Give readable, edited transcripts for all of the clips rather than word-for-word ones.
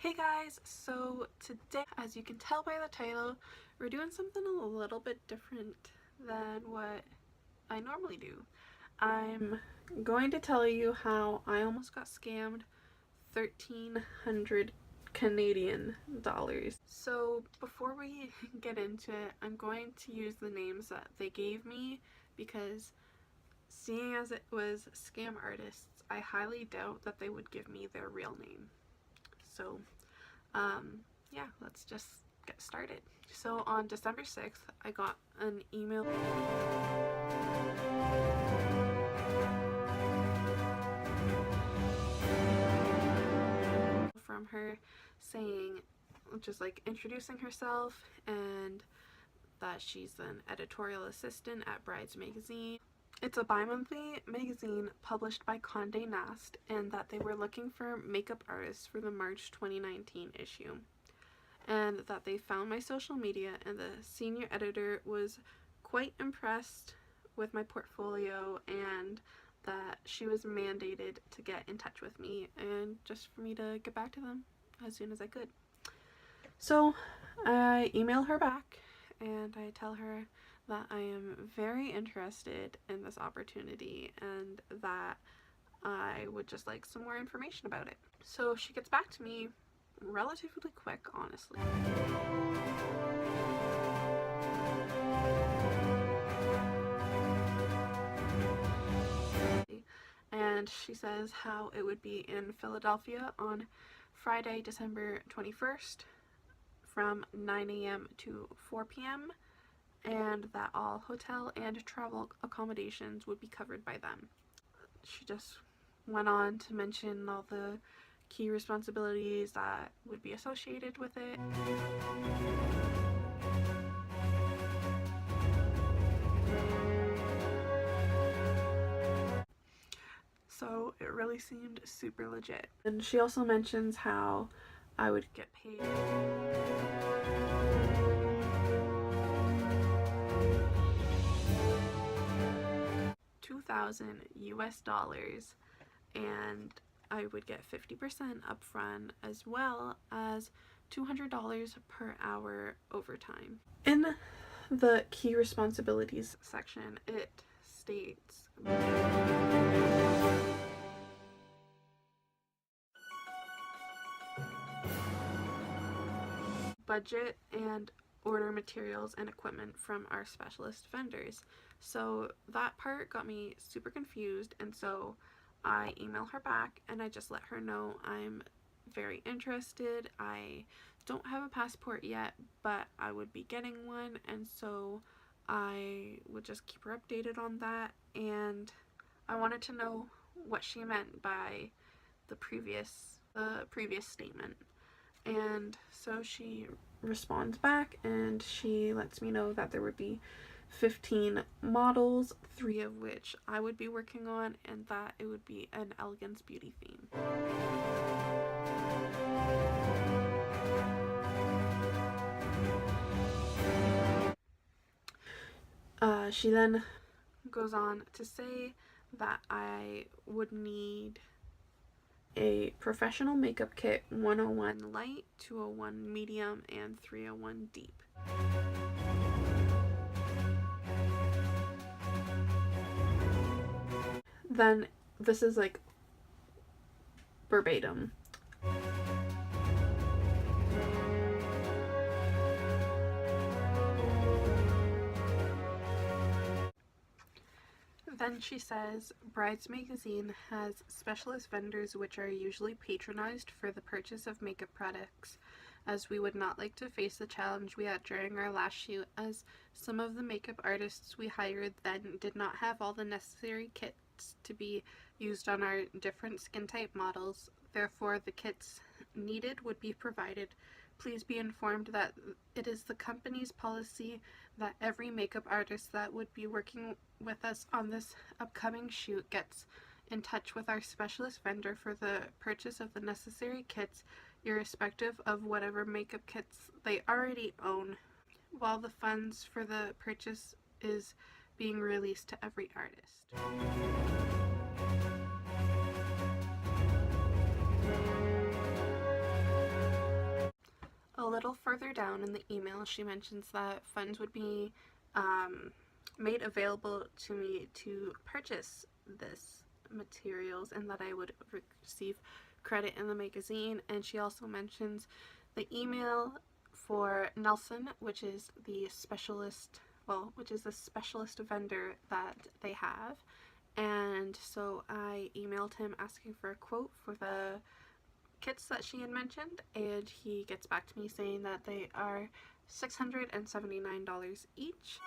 Hey guys, so today, as you can tell by the title, we're doing something a little bit different than what I normally do. I'm going to tell you how I almost got scammed 1,300 Canadian dollars. So before we get into it, I'm going to use the names that they gave me because seeing as it was scam artists, I highly doubt that they would give me their real name. So yeah, let's just get started. So on December 6th, I got an email from her saying, just like introducing herself and that she's an editorial assistant at Brides magazine. It's a bi-monthly magazine published by Condé Nast, and that they were looking for makeup artists for the March 2019 issue. And that they found my social media, and the senior editor was quite impressed with my portfolio, and that she was mandated to get in touch with me and just for me to get back to them as soon as I could. So I email her back and I tell her that I am very interested in this opportunity and that I would just like some more information about it. So she gets back to me relatively quick, honestly. And she says how it would be in Philadelphia on Friday, December 21st from 9 a.m. to 4 p.m. and that all hotel and travel accommodations would be covered by them. She just went on to mention all the key responsibilities that would be associated with it. So it really seemed super legit. And she also mentions how I would get paid $2,000 US, and I would get 50% upfront as well as $200 per hour overtime. In the key responsibilities section, it states budget and order materials and equipment from our specialist vendors. So that part got me super confused, and so I email her back and I just let her know I'm very interested. I don't have a passport yet, but I would be getting one, and so I would just keep her updated on that. And I wanted to know what she meant by the previous statement. And so she responds back and she lets me know that there would be 15 models, 3 of which I would be working on, and that it would be an elegance beauty theme. She then goes on to say that I would need a professional makeup kit, 101 light, 201 medium, and 301 deep. Then this is like verbatim. Then she says, Brides magazine has specialist vendors which are usually patronized for the purchase of makeup products, as we would not like to face the challenge we had during our last shoot, as some of the makeup artists we hired then did not have all the necessary kits to be used on our different skin type models. Therefore, the kits needed would be provided. Please be informed that it is the company's policy that every makeup artist that would be working with us on this upcoming shoot gets in touch with our specialist vendor for the purchase of the necessary kits, irrespective of whatever makeup kits they already own, while the funds for the purchase is being released to every artist. A little further down in the email, she mentions that funds would be made available to me to purchase this materials and that I would receive credit in the magazine. And she also mentions the email for Nelson, which is the specialist vendor that they have. And so I emailed him asking for a quote for the kits that she had mentioned, and he gets back to me saying that they are $679 each.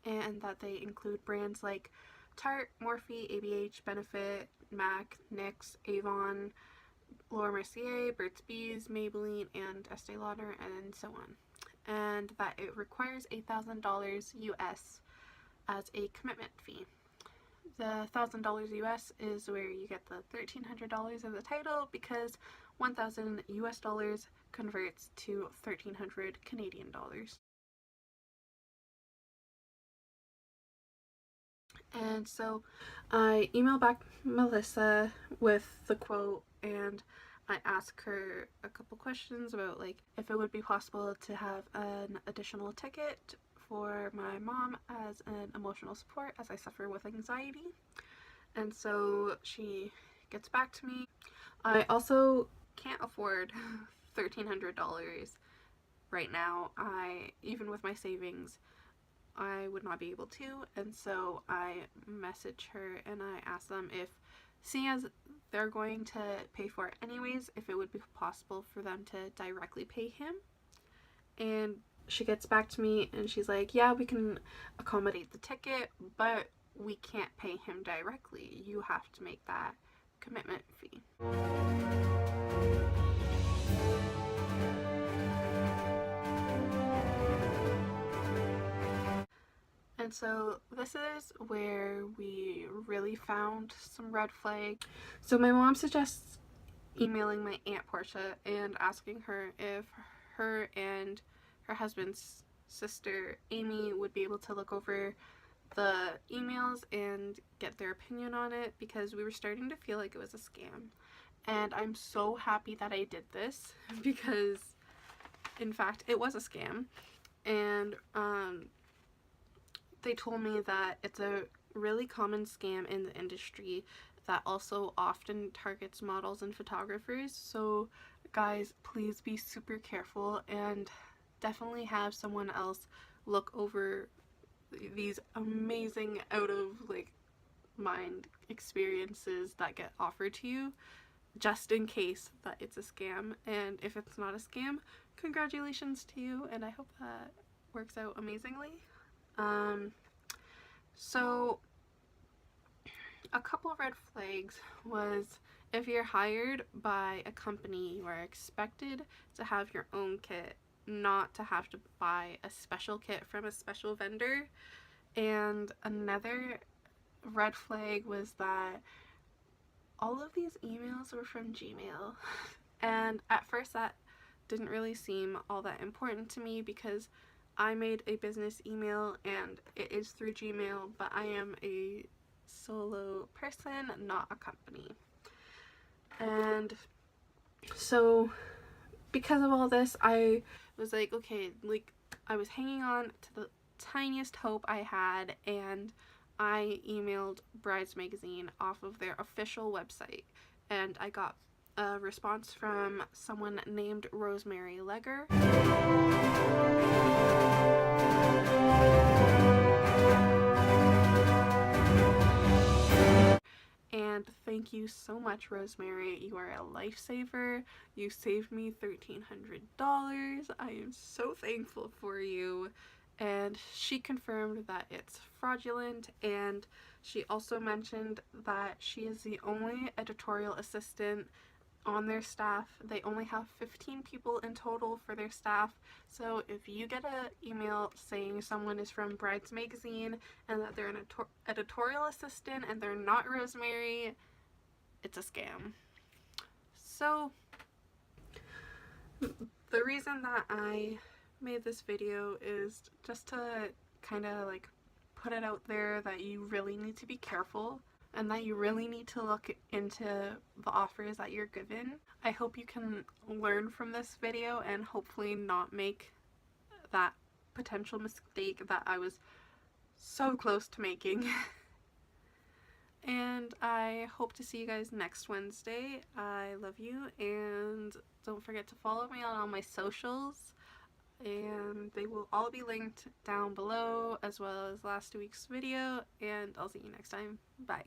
And that they include brands like Tarte, Morphe, ABH, Benefit, MAC, NYX, Avon, Laura Mercier, Burt's Bees, Maybelline, and Estee Lauder, and so on. And that it requires $1,000 US as a commitment fee. The $1,000 US is where you get the $1,300 of the title, because 1,000 US dollars converts to 1,300 Canadian dollars. And so I email back Melissa with the quote, and I ask her a couple questions about like if it would be possible to have an additional ticket for my mom as an emotional support as I suffer with anxiety. And so she gets back to me. I also can't afford $1,300 right now. Even with my savings, I would not be able to, and so I message her and I ask them if, seeing as they're going to pay for it anyways, if it would be possible for them to directly pay him. And she gets back to me and she's like, yeah, we can accommodate the ticket, but we can't pay him directly. You have to make that commitment fee. And so this is where we really found some red flag. So my mom suggests emailing my Aunt Portia and asking her if her and her husband's sister Amy would be able to look over the emails and get their opinion on it, because we were starting to feel like it was a scam. And I'm so happy that I did this, because in fact it was a scam. And they told me that it's a really common scam in the industry that also often targets models and photographers. So guys, please be super careful and definitely have someone else look over these amazing out of like mind experiences that get offered to you, just in case that it's a scam. And if it's not a scam, congratulations to you, and I hope that works out amazingly. So a couple of red flags was, if you're hired by a company, you are expected to have your own kit, not to have to buy a special kit from a special vendor. And another red flag was that all of these emails were from Gmail. And at first that didn't really seem all that important to me, because I made a business email and it is through Gmail, but I am a solo person, not a company. And so because of all this, I was like, okay, like I was hanging on to the tiniest hope I had, and I emailed Brides Magazine off of their official website, and I got a response from someone named Rosemary Legger. And thank you so much, Rosemary. You are a lifesaver. You saved me $1,300. I am so thankful for you. And she confirmed that it's fraudulent, and she also mentioned that she is the only editorial assistant on their staff. They only have 15 people in total for their staff. So if you get an email saying someone is from Brides Magazine and that they're an editorial assistant and they're not Rosemary, it's a scam. So the reason that I made this video is just to kind of like put it out there that you really need to be careful and that you really need to look into the offers that you're given. I hope you can learn from this video and hopefully not make that potential mistake that I was so close to making. And I hope to see you guys next Wednesday. I love you, and don't forget to follow me on all my socials, and they will all be linked down below, as well as last week's video, and I'll see you next time. Bye.